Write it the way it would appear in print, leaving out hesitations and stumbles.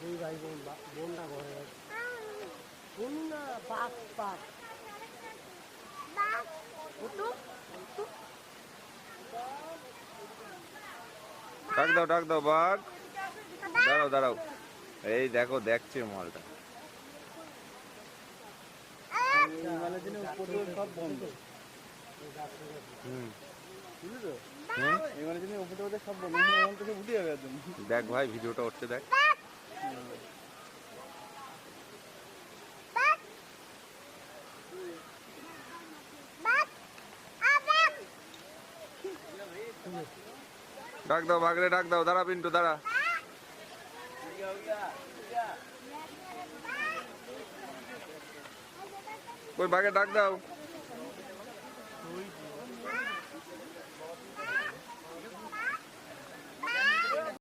দুই ভাই বোন, বোনটা ঘরে গেছে। বোন না, বাঘ বাঘ। ডাক দাও বাঘ। দাঁড়াও দাঁড়াও, এই দেখো দেখছে মালটা। সব বন্ধ। দেখ ভাই ভিডিওটা উঠছে দেখ। ডাক দাও বাঘরে, ডাক দাও। দাঁড়া পিন্টু দাঁড়া। ওই বাঘে ডাক দাও।